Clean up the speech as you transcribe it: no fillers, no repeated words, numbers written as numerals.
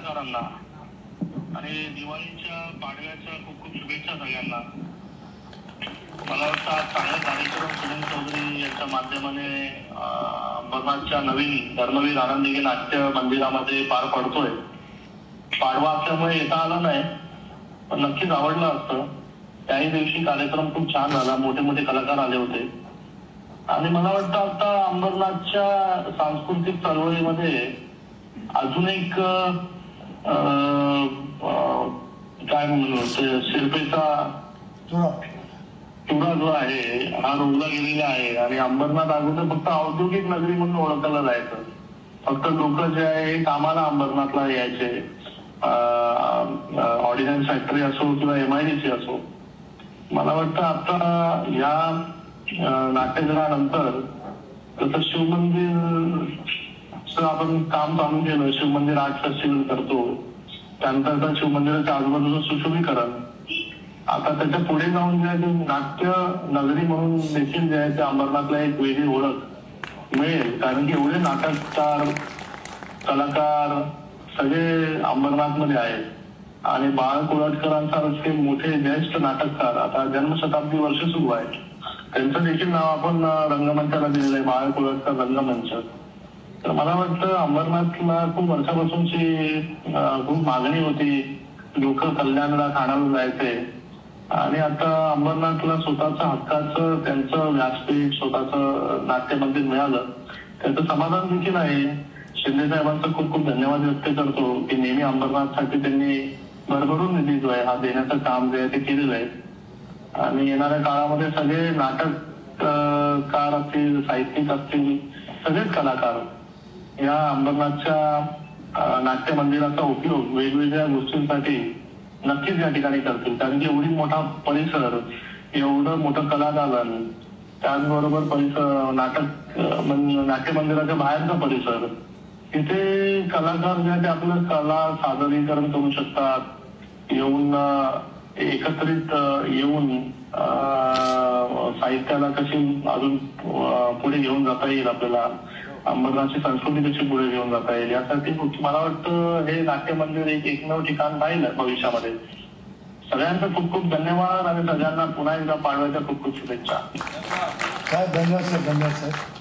कलाकारांना आणि दिवाळीच्या पाडव्याच्या खूप खूप शुभेच्छा सगळ्यांना। मला वाटतं आज चांगला कार्यक्रम सुनील चौधरी यांच्या माध्यमाने अंबरनाथच्या नवीन धर्मवीर आनंदी नाट्य मंदिरामध्ये पार पडतोय। पाडवा असल्यामुळे येता आला नाही, पण नक्कीच आवडलं असतं। त्याही दिवशी कार्यक्रम खूप छान झाला, मोठे मोठे कलाकार आले होते आणि मला वाटतं आता अंबरनाथच्या सांस्कृतिक चळवळीमध्ये अजून एक काय म्हणू शिरपेचा चुरा जो आहे हा रोवला गेलेला आहे आणि अंबरनाथ अगोदर फक्त औद्योगिक नगरी म्हणून ओळखलं जायचं। फक्त लोक जे आहे कामाला अंबरनाथला यायचे, ऑर्डिनन्स फॅक्टरी असो किंवा MIDC असो। मला वाटतं आता या नाट्यगृहानंतर जसं शिवमंदिर आपण काम चालू केलं, शिवमंदिर आर्ट फेस्टिवल करतो, त्यानंतर शिवमंदिराच्या आजूबाजूचं सुशोभीकरण, आता त्याच्या पुढे जाऊन जे आहे नाट्य नगरी म्हणून देखील जे आहे ते अंबरनाथला एक वेगळी ओळख मिळेल। कारण की एवढे नाटककार कलाकार सगळे अंबरनाथमध्ये आहेत आणि बाळ कोळटकरांसारखे मोठे ज्येष्ठ नाटककार आता जन्मशताब्दी वर्ष सुरू आहे, त्यांचं देखील नाव आपण रंगमंचाला दिलेलं आहे, बाळ कोळटकर रंगमंच। तर मला वाटतं अंबरनाथला खूप वर्षापासूनची खूप मागणी होती, लोक कल्याणला ठाण्याला जायचे आणि आता अंबरनाथला स्वतःचं हक्काचं त्यांचं व्यासपीठ स्वतःचं नाट्य मंदिर मिळालं, त्याचं समाधान देखील आहे। शिंदे साहेबांचा खूप खूप धन्यवाद व्यक्त करतो की नेहमी अंबरनाथसाठी त्यांनी भरभरून निधी जो आहे हा देण्याचं काम जे आहे ते केलेलं आहे आणि येणाऱ्या काळामध्ये सगळे नाटककार असतील, साहित्यिक असतील, सगळेच कलाकार या अंबरनाथच्या नाट्य मंदिराचा उपयोग वेगवेगळ्या गोष्टींसाठी नक्कीच या ठिकाणी करतील। कारण की एवढी मोठा परिसर, एवढं मोठं कलादालन, त्याचबरोबर परिसर नाट्य मंदिराच्या बाहेरचा परिसर, तिथे कलाकार जे ते आपलं कला सादरीकरण करू शकतात, येऊन एकत्रित येऊन साहित्याला कशी अजून पुढे घेऊन जाता येईल, आपल्याला अंबरनाथची संस्कृती कशी पुढे घेऊन जाता येईल यासाठी मला वाटतं हे नाट्य मंदिर एक एकमेव ठिकाण राहील भविष्यामध्ये। सगळ्यांचा खूप खूप धन्यवाद आणि सगळ्यांना पुन्हा एकदा पाडव्याच्या खूप खूप शुभेच्छा। धन्यवाद सर, धन्यवाद सर।